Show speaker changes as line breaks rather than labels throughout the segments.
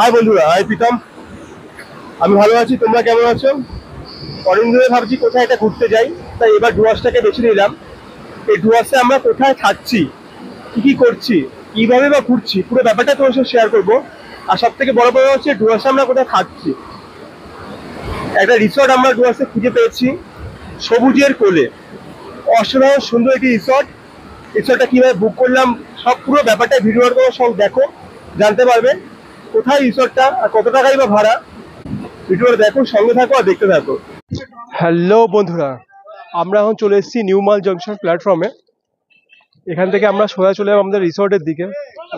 High বন্ধুরা, high Pritam. আমি ভালো আছি, তোমরা কেমন আছো? অনেক ধরে ভাবছি কোথায় এটা ঘুরতে যাই, তাই এবার ডুয়ার্সটাকে বেছে নিলাম। এই ডুয়ার্সে আমরা কোথায় থাকছি, কি কি করছি, কিভাবে বা ঘুরছি, পুরো ব্যাপারটা তোমার সাথে শেয়ার করবো। আর সব থেকে বড় কথা হচ্ছে ডুয়ার্সে আমরা কোথায় থাকছি। একটা রিসর্ট আমরা ডুয়ার্সে খুঁজে পেয়েছি, সবুজের কোলে। অসাধারণ সুন্দর একটি রিসর্ট। রিসর্টটা কিভাবে বুক করলাম, সব পুরো ব্যাপারটা ভিডিওর করে সব দেখো, জানতে পারবে কোথায় রিসর্টটা আর কত টাকাই বা ভাড়া। ভিডিওটা দেখো, সঙ্গে থাকো আর দেখতে থাকো। হ্যালো বন্ধুরা, আমরা এখন চলে এসেছি নিউ মাল জংশন প্ল্যাটফর্মে। এখান থেকে আমরা সোজা চলে যাবো আমাদের রিসর্টের দিকে,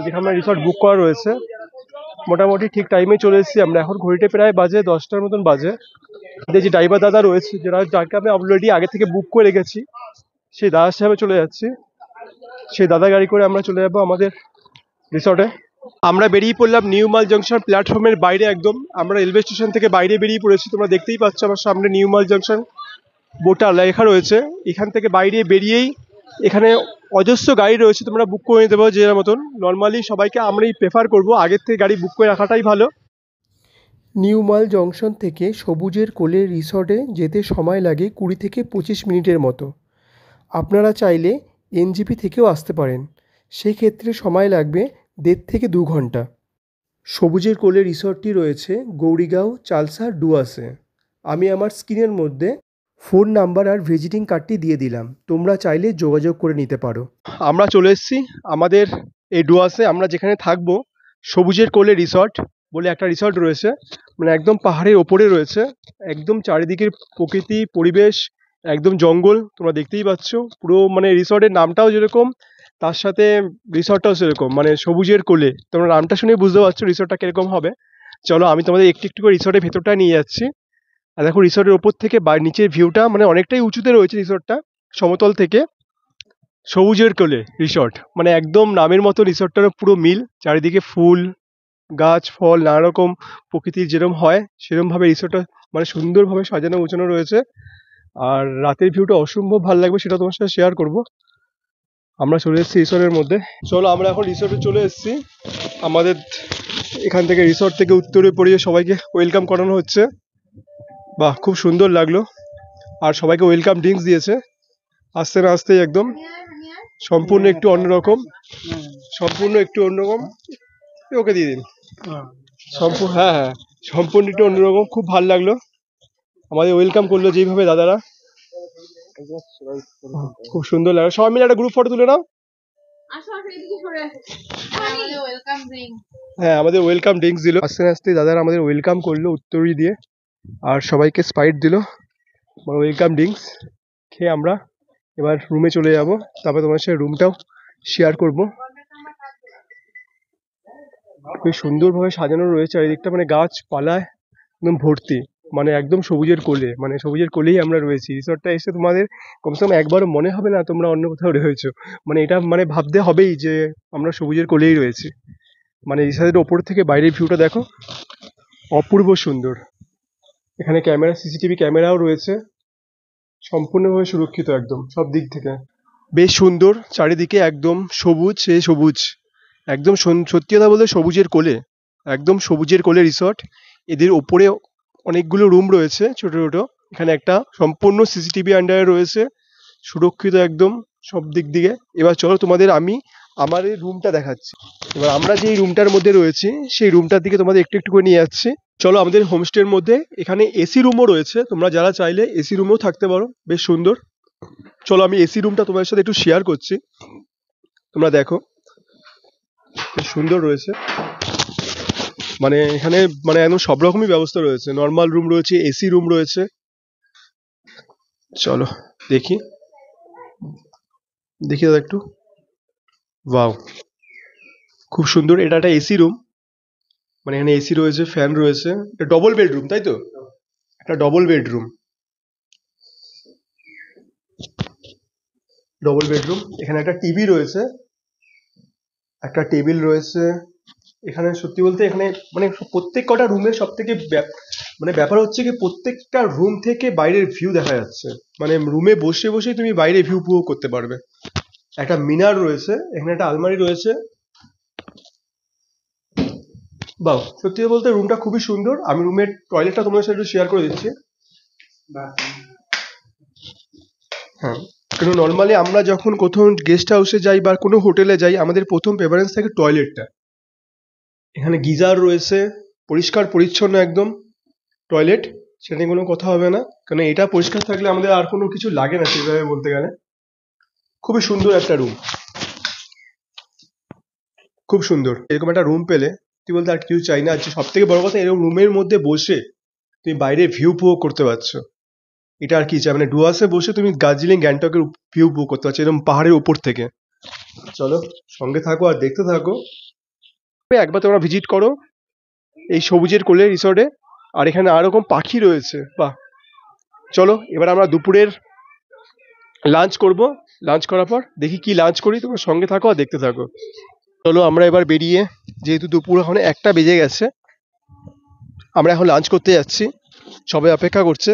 যেখানে আমরা রিসর্ট বুক করা রয়েছে। মোটামুটি ঠিক টাইমে চলে এসেছি আমরা। এখন ঘড়িতে প্রায় বাজে 10টার মতন বাজে। যে ড্রাইভার দাদা রয়েছে, যাকে আমি অলরেডি আগে থেকে বুক করে রেখেছি, সেই দাদার সাথে চলে যাচ্ছি। সেই দাদা গাড়ি করে আমরা চলে যাবো আমাদের রিসর্টে। আমরা বেরিয়ে পড়লাম নিউ মাল জংশন প্ল্যাটফর্মের বাইরে একদম। আমরা রেলওয়ে স্টেশন থেকে বাইরে বেরিয়ে পড়েছি। তোমরা দেখতেই পাচ্ছ আমার সামনে নিউ মাল জংশন বোর্ডটা লেখা রয়েছে। এখান থেকে বাইরে বেরিয়েই এখানে অজস্র গাড়ি রয়েছে, তোমরা বুক করে নিতে পারো যে যার মতন। নর্মালি সবাইকে আমরাই প্রেফার করবো আগের থেকে গাড়ি বুক করে রাখাটাই ভালো।
নিউ মাল জংশন থেকে সবুজের কোলে রিসর্টে যেতে সময় লাগে 20 থেকে 25 মিনিটের মতো। আপনারা চাইলে এনজিপি থেকেও আসতে পারেন, সেই ক্ষেত্রে সময় লাগবে 1.5 থেকে 2 ঘন্টা। সবুজের কোলে রিসর্টটি রয়েছে গৌরীগাঁও চালসা ডুয়ার্সে। আমি আমার স্ক্রিনের মধ্যে ফোন নাম্বার আর ভিজিটিং কার্ডটি দিয়ে দিলাম, তোমরা চাইলে যোগাযোগ করে নিতে পারো।
আমরা চলে এসেছি আমাদের এই ডুয়ার্সে। আমরা যেখানে থাকবো, সবুজের কোলে রিসর্ট বলে একটা রিসর্ট রয়েছে, মানে একদম পাহাড়ের ওপরে রয়েছে। একদম চারিদিকের প্রকৃতি পরিবেশ, একদম জঙ্গল, তোমরা দেখতেই পাচ্ছ পুরো। মানে রিসর্টের নামটাও যেরকম, তার সাথে রিসর্টটাও সেরকম, মানে সবুজের কোলে। তোমরা নামটা শুনে বুঝতে পারছো রিসর্টটা কিরকম হবে। চলো আমি তোমাদের একটু একটু করে রিসর্টের ভেতরটা নিয়ে যাচ্ছি। আর দেখো রিসর্টের ওপর থেকে নিচের ভিউটা, মানে অনেকটাই উঁচুতে রয়েছে রিসর্টটা সমতল থেকে। সবুজের কোলে রিসর্ট, মানে একদম নামের মতো রিসর্টটারও পুরো মিল। চারিদিকে ফুল গাছ ফল নানা রকম প্রকৃতির যেরকম হয় সেরকম ভাবে রিসর্টটা মানে সুন্দরভাবে সাজানো গোছানো রয়েছে। আর রাতের ভিউটা অসম্ভব ভালো লাগবে, সেটা তোমার সাথে শেয়ার করব। আমরা চলে এসেছি রিসর্টের মধ্যে। চলো আমরা এখন রিসর্টে চলে এসেছি। আমাদের এখান থেকে রিসর্ট থেকে উত্তরে পড়িয়ে সবাইকে ওয়েলকাম করানো হচ্ছে। বাহ, খুব সুন্দর লাগলো। আর সবাইকে ওয়েলকাম ড্রিঙ্কস দিয়েছে। আসতে না আসতেই একদম সম্পূর্ণ একটু অন্যরকম, ওকে দিয়ে দিন। হ্যাঁ হ্যাঁ, সম্পূর্ণ একটু অন্যরকম, খুব ভালো লাগলো। আমাদের ওয়েলকাম করলো যেইভাবে দাদারা, খুব সুন্দর লাগলো। সবাই মিলে একটা গ্রুপ ফটো তুলে নাও। হ্যাঁ, আমাদের ওয়েলকাম ড্রিঙ্কস দিল। আস্তে আস্তে দাদারা আমাদের ওয়েলকাম করলো উত্তরী দিয়ে, আর সবাইকে স্প্রাইট দিল, মানে ওয়েলকাম ড্রিঙ্কস খেয়ে আমরা এবার রুমে চলে যাব। তারপর তোমার সাথে রুমটাও শেয়ার করব। খুব সুন্দরভাবে সাজানো রয়েছে চারিদিকটা, মানে গাছপালায় একদম ভর্তি, মানে একদম সবুজের কোলে। মানে সবুজের কোলেই আমরা রয়েছি। রিসর্টটা এসে তোমাদের কমসে কম একবারও মনে হবে না তোমরা অন্য কোথাও রয়েছো। মানে এটা মানে ভাবতে হবেই যে আমরা সবুজের কোলেই রয়েছি। মানে রিসর্টের ওপর থেকে বাইরের ভিউটা দেখো, অপূর্ব সুন্দর। এখানে ক্যামেরা, সিসিটিভি ক্যামেরাও রয়েছে, সম্পূর্ণভাবে সুরক্ষিত একদম সব দিক থেকে। বেশ সুন্দর চারিদিকে, একদম সবুজ, সে সবুজ একদম। সত্যি কথা বলতে সবুজের কোলে, একদম সবুজের কোলে রিসর্ট। এদের ওপরে অনেকগুলো রুম রয়েছে ছোট ছোট। এখানে একটা সম্পূর্ণ সিসিটিভি আন্ডারে রয়েছে, সুরক্ষিত একদম সব দিক দিয়ে। এবার চলো তোমাদের আমি আমার এই রুমটা দেখাচ্ছি। এবার আমরা যে রুমটার মধ্যে রয়েছি সেই রুমটার দিকে তোমাদের একটু একটু করে নিয়ে যাচ্ছি। চলো, আমাদের হোমস্টের মধ্যে এখানে এসি রুমও রয়েছে, তোমরা যারা চাইলে এসি রুমেও থাকতে পারো, বেশ সুন্দর। চলো আমি এসি রুমটা তোমাদের সাথে একটু শেয়ার করছি, তোমরা দেখো বেশ সুন্দর রয়েছে। মানে এখানে মানে একদম সব রকমই ব্যবস্থা রয়েছে, নর্মাল রুম রয়েছে, এসি রুম রয়েছে। চলো দেখি দেখি দাদা একটু। ওয়াও, খুব সুন্দর। এটা একটা এসি রুম, মানে এখানে এসি রয়েছে, ফ্যান রয়েছে। এটা ডবল বেডরুম, তাই তো? একটা ডবল বেডরুম, এখানে একটা টিভি রয়েছে, একটা টেবিল রয়েছে এখানে। সত্যি বলতে এখানে মানে প্রত্যেক কটা রুমের সব থেকে মানে ব্যাপার হচ্ছে কি প্রত্যেকটা রুম থেকে বাইরের ভিউ দেখা যাচ্ছে। মানে রুমে বসে বসে তুমি বাইরে ভিউ উপভোগ করতে পারবে। একটা মিনার রয়েছে, এখানে একটা আলমারি রয়েছে, বাহ, সত্যি বলতে রুমটা খুবই সুন্দর। আমি রুমের টয়লেটটা তোমাদের সাথে একটু শেয়ার করে দিচ্ছি। হ্যাঁ, কিন্তু নর্মালি আমরা যখন কোথাও গেস্ট হাউসে যাই বা কোনো হোটেলে যাই, আমাদের প্রথম প্রেফারেন্স থাকে টয়লেটটা। এখানে গিজার রয়েছে, পরিষ্কার পরিচ্ছন্ন একদম টয়লেট, সেটা নিয়ে কোনো কথা হবে না। কারণ এটা পরিষ্কার থাকলে আমাদের আর কোনো কিছু লাগে না সেইভাবে বলতে গেলে। খুবই সুন্দর একটা রুম, খুব সুন্দর। এরকম একটা রুম পেলে তুই বলতে আর কিছু চাই না। আর সব থেকে বড় কথা, এরকম রুমের মধ্যে বসে তুমি বাইরে ভিউ উপভোগ করতে পারছো। এটা আর কি চাই, মানে ডুয়ার্সে বসে তুমি দার্জিলিং গ্যাংটকের ভিউ উপভোগ করতে পারছো এরকম পাহাড়ের উপর থেকে। চলো সঙ্গে থাকো আর দেখতে থাকো। একবার তোমরা ভিজিট করো এই সবুজের কোলে রিসর্টে। আর এখানে আর রকম পাখি রয়েছে, বাহ। চলো এবার আমরা দুপুরের লাঞ্চ করব। লাঞ্চ করার পর দেখি কি লাঞ্চ করি, তোমরা সঙ্গে থাকো আর দেখতে থাকো। চলো আমরা এবার বেরিয়ে, যেহেতু দুপুর এখন 1টা বেজে গেছে, আমরা এখন লাঞ্চ করতে যাচ্ছি। সবাই অপেক্ষা করছে।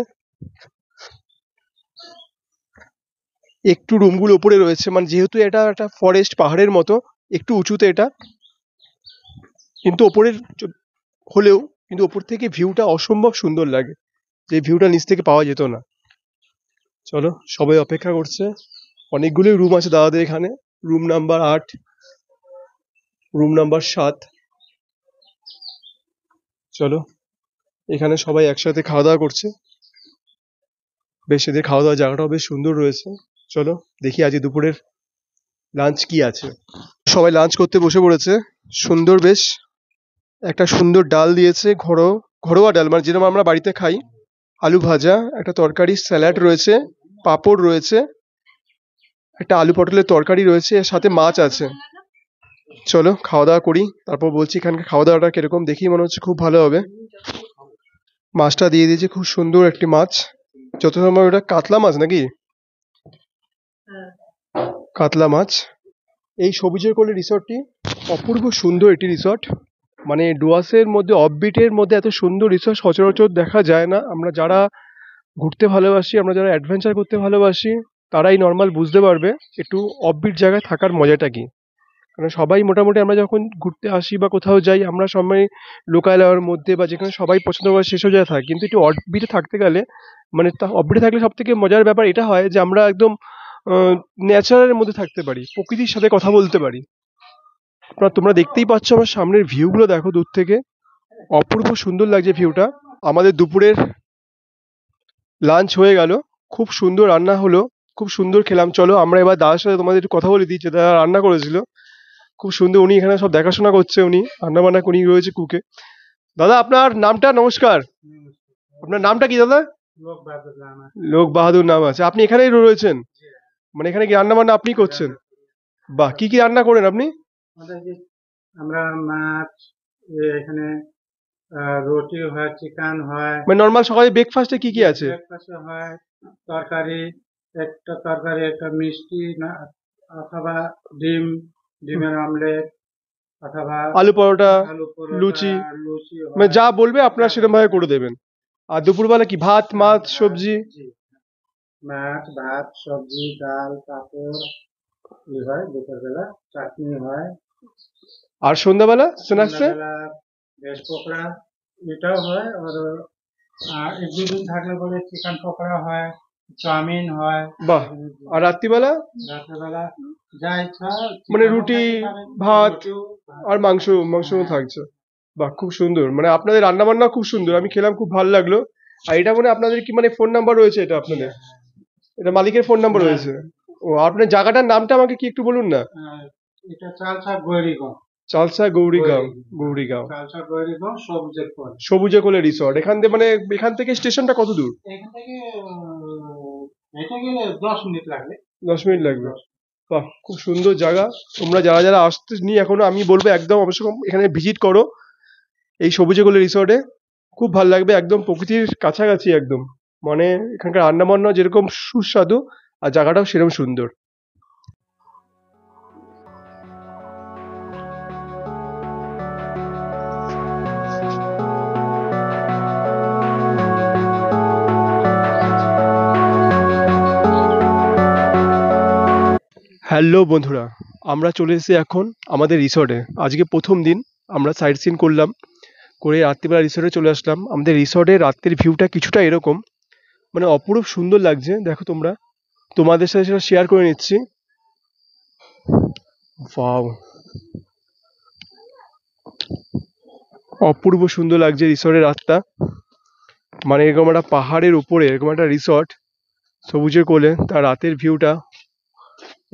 একটু রুমগুলো উপরে রয়েছে, মানে যেহেতু এটা একটা ফরেস্ট পাহাড়ের মতো, একটু উঁচুতে এটা, কিন্তু ওপরের হলেও কিন্তু ওপর থেকে ভিউটা অসম্ভব সুন্দর লাগে, যে ভিউটা নিচ থেকে পাওয়া যেত না। চলো সবাই অপেক্ষা করছে। অনেকগুলোই রুম আছে দাদাদের এখানে। Room number 8, room number 7। চলো এখানে সবাই একসাথে খাওয়া দাওয়া করছে। বেশ, এদের খাওয়া দাওয়ার জায়গাটাও বেশ সুন্দর রয়েছে। চলো দেখি আজ দুপুরের লাঞ্চ কি আছে। সবাই লাঞ্চ করতে বসে পড়েছে। সুন্দর, বেশ একটা সুন্দর ডাল দিয়েছে, ঘরোয়া ডাল, মানে যেরকম আমরা বাড়িতে খাই। আলু ভাজা, একটা তরকারি, স্যালাড রয়েছে, পাঁপড় রয়েছে, একটা আলু পটলের তরকারি রয়েছে, এর সাথে মাছ আছে। চলো খাওয়া দাওয়া করি, তারপর বলছি এখানকার খাওয়া দাওয়াটা কিরকম। দেখি মনে হচ্ছে খুব ভালো হবে। মাছটা দিয়ে দিয়েছে, খুব সুন্দর একটি মাছ। যত সময় ওটা কাতলা মাছ নাকি, কাতলা মাছ। এই সবুজের কোলে রিসর্টটি অপূর্ব সুন্দর একটি রিসর্ট। মানে ডুয়ার্সের মধ্যে, অফবিটের মধ্যে এত সুন্দর রিসর্ট সচরাচর দেখা যায় না। আমরা যারা ঘুরতে ভালোবাসি, আমরা যারা অ্যাডভেঞ্চার করতে ভালোবাসি, তারাই নর্মাল বুঝতে পারবে একটু অফবিট জায়গায় থাকার মজাটা কি। কারণ সবাই মোটামুটি আমরা যখন ঘুরতে আসি বা কোথাও যাই, আমরা সবাই লোকালয়ের মধ্যে বা যেখানে সবাই পছন্দ করে সেসব জায়গায় থাকি। কিন্তু একটু অফবিটে থাকতে গেলে, মানে অফবিটে থাকলে সব থেকে মজার ব্যাপার এটা হয় যে আমরা একদম ন্যাচারালের মধ্যে থাকতে পারি, প্রকৃতির সাথে কথা বলতে পারি। তোমরা দেখতেই পাচ্ছ আমার সামনের ভিউগুলো, দেখো দূর থেকে অপূর্ব সুন্দর লাগছে ভিউটা। আমাদের দুপুরের লাঞ্চ হয়ে গেল, খুব সুন্দর রান্না হলো, খুব সুন্দর খেলাম। চলো আমরা এবার দাদার সাথে তোমাদের একটু কথা বলে দিই, যে দাদা রান্না করেছিল খুব সুন্দর। উনি এখানে সব দেখাশোনা করছে, উনি রান্না বান্না উনি রয়েছে কুকে। দাদা আপনার নামটা, নমস্কার, আপনার নামটা কি দাদা? লোক বাহাদুর নাম আছে। আপনি এখানেই রয়েছেন, মানে এখানে কি রান্না বান্না আপনি করছেন? বাহ, কি কি রান্না করেন আপনি?
আমরা মাছ, এখানে রুটি হয়, চিকেন হয়,
মানে নর্মাল সকালে ব্রেকফাস্টে কি কি আছে?
ব্রেকফাস্ট হয়, তরকারি, একটা তরকারি, একটা মিষ্টি অথবা ডিম, ডিমের অমলেট, অথবা
আলু পরোটা,
আলু পরোটা,
লুচি,
লুচি
মানে
হয়।
যা বলবে আপনারা সেরকম ভাবে করে দেবেন। আর দুপুরবেলা কি ভাত, মাছ, সবজি?
জি, মাছ, ভাত, সবজি, ডাল, পাঁপড় হয়। দুপুরবেলা চাটনি হয়।
আর সন্ধ্যাবেলা স্ন্যাক্সে?
সন্ধ্যাবেলা ভেজ পকোড়া এটাও হয়। আর এক দুদিন থাকলে পরে চিকেন পকোড়া হয়, চাউমিন হয়।
বাহ। আর রাত্রিবেলা?
রাত্রেবেলা যা ইচ্ছা,
মানে
চিকেনও
রুটি,
খাইতে পারেন,
ভাত
রুটিও,
আর মাংস, মাংসও থাকছে। বাহ, খুব সুন্দর। মানে আপনাদের রান্না বান্না খুব সুন্দর, আমি খেলাম, খুব ভালো লাগলো। আর এটা মানে আপনাদের কি মানে ফোন নাম্বার রয়েছে এটা আপনাদের? এটা মালিকের ফোন নাম্বার রয়েছে? ও, আপনার জায়গাটার নামটা আমাকে কি একটু বলুন না।
এটা চালসা গৈরিগঞ্জ।
চালসা গৌরীগাঁও, গৌরীগাঁও।
চালসা গৈরিগঞ্জ সবুজের কোল।
সবুজে কোলে রিসর্ট। এখান থেকে মানে এখান থেকে স্টেশনটা কত দূর?
এখান থেকে এটা গেলে 10 মিনিট লাগবে।
10 মিনিট লাগবে। বাহ, খুব সুন্দর জায়গা। তোমরা যারা যারা আসতে নি এখনো, আমি বলবো একদম অবশ্যই এখানে ভিজিট করো এই সবুজে কোলে রিসর্টে। খুব ভালো লাগবে, একদম প্রকৃতির কাছাকাছি একদম। মানে এখানকার রান্না বান্না যেরকম সুস্বাদু, আর জায়গাটাও সেরকম সুন্দর। হ্যালো বন্ধুরা, আমরা চলে এসেছি এখন আমাদের রিসর্টে। আজকে প্রথম দিন আমরা সাইট সিন করলাম। করে রাত্রিবেলা রিসর্টে চলে আসলাম। আমাদের রিসর্টের রাত্রির ভিউটা কিছুটা এরকম, মানে অপরূপ সুন্দর লাগছে। দেখো তোমরা, তোমাদের সাথে সেটা শেয়ার করে নিচ্ছি। ওয়াও, অপূর্ব সুন্দর লাগছে রিসর্টের রাতটা। মানে এরকম একটা পাহাড়ের উপরে এরকম একটা রিসর্ট সবুজের কোলে, তার রাতের ভিউটা।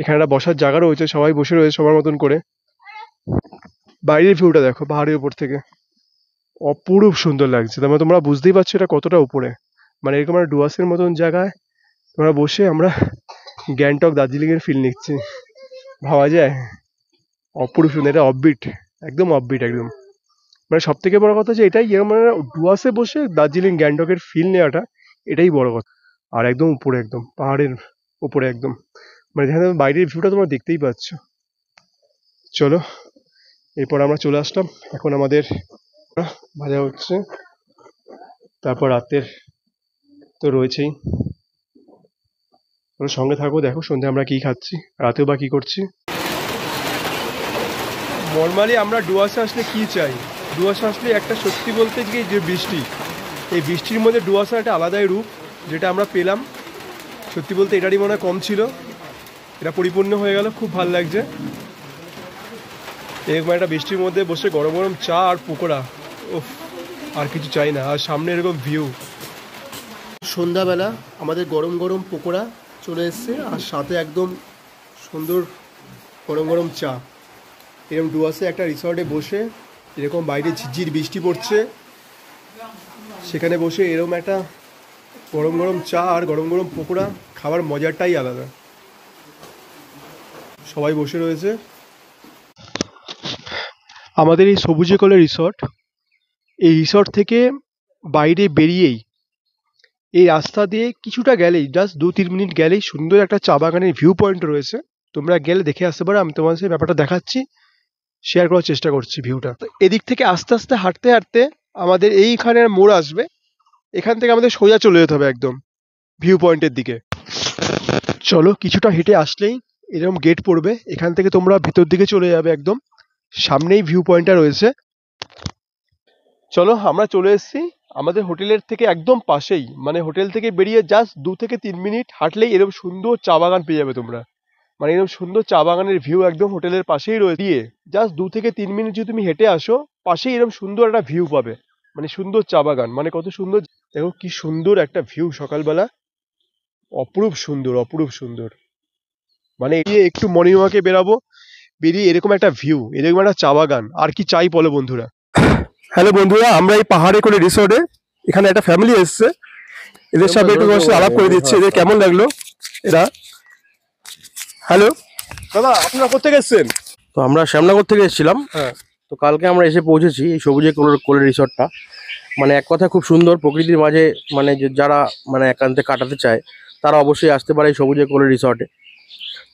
এখানে একটা বসার জায়গা রয়েছে, সবাই বসে রয়েছে সবার মতন করে। বাইরের ভিউটা দেখো পাহাড়ের উপর থেকে, অপরূপ সুন্দর লাগছে। তার মানে তোমরা বুঝতেই পারছো এটা কতটা উপরে। মানে এরকম একটা ডুয়ার্সের মতন জায়গায় তোমরা বসে আমরা গ্যাংটক দার্জিলিং এর ফিল নিচ্ছি, ভাবা যায়? অপরূপ সুন্দর, এটা অফবিট, একদম অফবিট একদম। মানে সব থেকে বড় কথা যে এটাই, এরকম মানে ডুয়ার্সে বসে দার্জিলিং গ্যাংটকের ফিল নেওয়াটা, এটাই বড় কথা। আর একদম উপরে, একদম পাহাড়ের উপরে একদম, মানে যেখানে বাইরের ভিউটা তোমরা দেখতেই পাচ্ছ। চলো, এরপর আমরা চলে আসলাম, এখন আমাদের ভাজা হচ্ছে, তারপর রাতের তো রয়েছেই। তোমরা সঙ্গে থাকো, দেখো সন্ধ্যে আমরা কি খাচ্ছি, রাতেও বা কি করছি। নর্মালি আমরা ডুয়ার্সে আসলে কি চাই? ডুয়ার্সে আসলে একটা, সত্যি বলতে গিয়ে যে বৃষ্টি, এই বৃষ্টির মধ্যে ডুয়ার্সের একটা আলাদাই রূপ যেটা আমরা পেলাম। সত্যি বলতে এটারই মনে হয় কম ছিল, এটা পরিপূর্ণ হয়ে গেল, খুব ভালো লাগছে। এরকম একটা বৃষ্টির মধ্যে বসে গরম গরম চা আর পকোড়া, ওফ, আর কিছু চাই না। আর সামনে এরকম ভিউ। সন্ধ্যাবেলা আমাদের গরম গরম পকোড়া চলে এসছে, আর সাথে একদম সুন্দর গরম গরম চা। এরকম ডুয়ার্সে একটা রিসর্টে বসে, এরকম বাইরে ঝিরঝির বৃষ্টি পড়ছে, সেখানে বসে এরকম একটা গরম গরম চা আর গরম গরম পকোড়া খাবার মজাটাই আলাদা। সবাই বসে রয়েছে। আমাদের এই সবুজে কোলে রিসর্ট, এই রিসর্ট থেকে বাইরে বেরিয়েই এই রাস্তা দিয়ে কিছুটা গেলেই, জাস্ট 2-3 মিনিট গেলেই সুন্দর একটা চা বাগানের ভিউ পয়েন্ট রয়েছে। তোমরা গেলে দেখে আসতে পারো, আমি তোমাদের সাথে ব্যাপারটা দেখাচ্ছি, শেয়ার করার চেষ্টা করছি ভিউটা। এদিক থেকে আস্তে আস্তে হাঁটতে হাঁটতে আমাদের এইখানে মোড় আসবে, এখান থেকে আমাদের সোজা চলে যেতে হবে একদম ভিউ পয়েন্টের দিকে। চলো, কিছুটা হেঁটে আসলেই এরকম গেট পড়বে, এখান থেকে তোমরা ভিতর দিকে চলে যাবে, একদম সামনেই ভিউ পয়েন্টটা রয়েছে। চলো, আমরা চলে এসেছি আমাদের হোটেলের থেকে একদম পাশেই, মানে হোটেল থেকে বেরিয়ে জাস্ট 2 থেকে 3 মিনিট হাঁটলেই এরকম সুন্দর চা বাগান পেয়ে যাবে তোমরা। মানে এরকম সুন্দর চা বাগানের ভিউ একদম হোটেলের পাশেই রয়েছে। জাস্ট 2 থেকে 3 মিনিট যদি তুমি হেঁটে আসো, পাশেই এরকম সুন্দর একটা ভিউ পাবে, মানে সুন্দর চা বাগান, মানে কত সুন্দর। দেখো কি সুন্দর একটা ভিউ সকালবেলা, অপরূপ সুন্দর, অপরূপ সুন্দর। মানে একটু মর্নিং ওয়াকে বেরাবো, বেরিয়ে এরকম একটা ভিউ, এরকম একটা চা বাগান, আর কি চাই বলো বন্ধুরা। হ্যালো বন্ধুরা, আমরা এই পাহাড়ে করে রিসোর্টে, এখানে একটা ফ্যামিলি এসছে, এদের সাথে একটু তোমার সাথে আলাপ করে দিচ্ছি, এদের কেমন লাগলো এরা। হ্যালো দাদা, আপনারা কোথেকে এসছেন?
তো আমরা শ্যামনগর থেকে এসেছিলাম।
হ্যাঁ।
তো কালকে আমরা এসে পৌঁছেছি এই সবুজে কোলে রিসর্টটা। মানে এক কথা খুব সুন্দর, প্রকৃতির মাঝে, মানে যারা মানে একান্তে কাটাতে চায় তারা অবশ্যই আসতে পারে এই সবুজে কোলে রিসর্টে।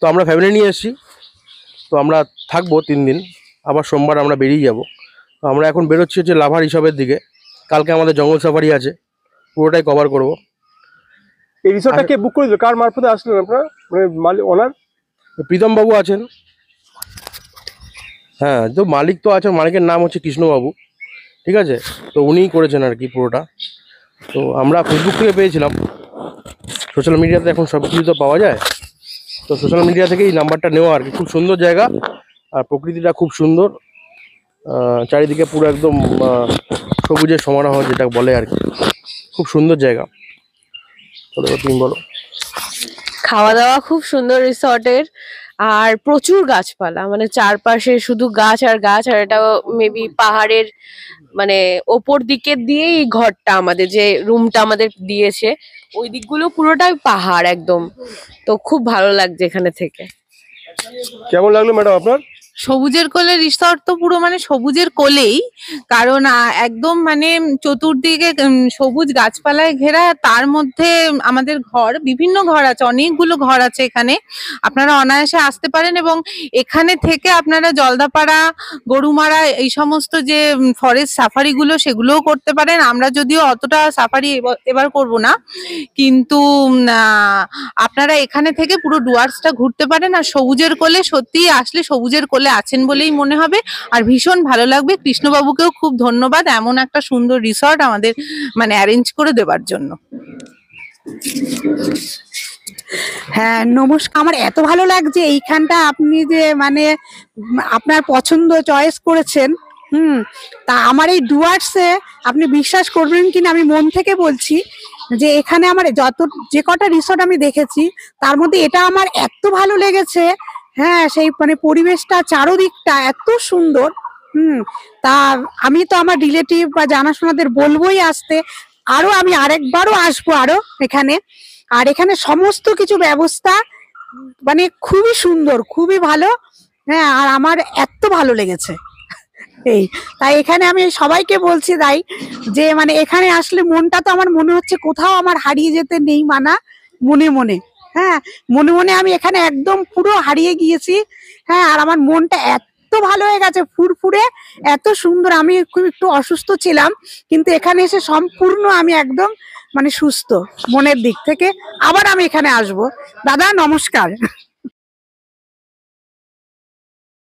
তো আমরা ফ্যামিলি নিয়ে এসেছি, তো আমরা থাকবো 3 দিন, আবার সোমবার আমরা বেরিয়ে যাব। তো আমরা এখন বেরোচ্ছি হচ্ছে লাভা রিসর্টের দিকে। কালকে আমাদের জঙ্গল সাফারি আছে, পুরোটাই কভার করব।
এই রিসোর্টটা কে বুক করে দিল, কার মারফতে আসলেন আপনারা, মানে মালিক ওনার?
প্রীতম বাবু আছেন, হ্যাঁ, তো মালিক তো আছেন, মালিকের নাম হচ্ছে কৃষ্ণবাবু, ঠিক আছে। তো উনিই করেছেন আর কি পুরোটা। তো আমরা ফেসবুক থেকে পেয়েছিলাম, সোশ্যাল মিডিয়াতে এখন সব কিছু তো পাওয়া যায়, তো সোশ্যাল মিডিয়া থেকে এই নাম্বারটা নেওয়া আর কি। খুব সুন্দর জায়গা, আর প্রকৃতিটা খুব সুন্দর, চারিদিকে পুরো একদম সবুজের সমারোহ যেটা বলে আর কি, খুব সুন্দর জায়গা। চলো তুমি বলো।
খাওয়া দাওয়া খুব সুন্দর রিসর্টের, আর প্রচুর গাছপালা, মানে চারপাশে শুধু গাছ আর গাছ। আর এটা মেবি পাহাড়ের মানে ওপর দিকের দিয়েই ঘরটা, আমাদের যে রুমটা আমাদের দিয়েছে ওই দিকগুলো পুরোটাই পাহাড় একদম। তো খুব ভালো লাগছে এখানে থেকে।
কেমন লাগলো ম্যাডাম আপনার?
সবুজের কোলে রিসর্ট তো পুরো মানে সবুজের কোলেই, কারণ একদম মানে চতুর্দিকে সবুজ গাছপালায় ঘেরা, তার মধ্যে আমাদের ঘর, বিভিন্ন ঘর আছে, অনেকগুলো ঘর আছে এখানে। আপনারা অনায়াসে আসতে পারেন এবং এখানে থেকে আপনারা জলদাপাড়া, গরুমারা, এই সমস্ত যে ফরেস্ট সাফারি গুলো সেগুলোও করতে পারেন। আমরা যদিও অতটা সাফারি এবার করব না, কিন্তু আপনারা এখানে থেকে পুরো ডুয়ার্সটা ঘুরতে পারেন। আর সবুজের কোলে সত্যি আসলে সবুজের কোলে কোলে আছেন বলেই মনে হবে, আর ভীষণ ভালো লাগবে। কৃষ্ণবাবুকেও খুব ধন্যবাদ এমন একটা সুন্দর রিসর্ট আমাদের মানে অ্যারেঞ্জ করে দেওয়ার জন্য।
হ্যাঁ নমস্কার, আমার এত ভালো লাগছে এইখানটা আপনি যে মানে আপনার পছন্দ চয়েস করেছেন। তা আমার এই ডুয়ার্সে আপনি বিশ্বাস করবেন কিনা, আমি মন থেকে বলছি যে এখানে আমার যে কটা রিসর্ট আমি দেখেছি তার মধ্যে এটা আমার এত ভালো লেগেছে। হ্যাঁ সেই মানে পরিবেশটা চারোদিকটা এত সুন্দর। তা আমি তো আমার রিলেটিভ বা জানাশোনাদের বলবোই আসতে, আরো আমি আরেকবারও আসবো আরো এখানে। আর এখানে সমস্ত কিছু ব্যবস্থা মানে খুবই সুন্দর, খুবই ভালো। হ্যাঁ আর আমার এত ভালো লেগেছে তাই এখানে আমি সবাইকে বলছি তাই যে মানে এখানে আসলে মনটা তো আমার মনে হচ্ছে কোথাও আমার হারিয়ে যেতে নেই মানা, মনে মনে। হ্যাঁ মনে মনে আমি এখানে একদম পুরো হারিয়ে গিয়েছি। হ্যাঁ আর আমার মনটা এত ভালো হয়ে গেছে, ফুরফুরে এত সুন্দর। আমি খুব একটু অসুস্থ ছিলাম, কিন্তু এখানে এসে সম্পূর্ণ আমি একদম মানে সুস্থ মনের দিক থেকে। আবার আমি এখানে আসবো। দাদা নমস্কার।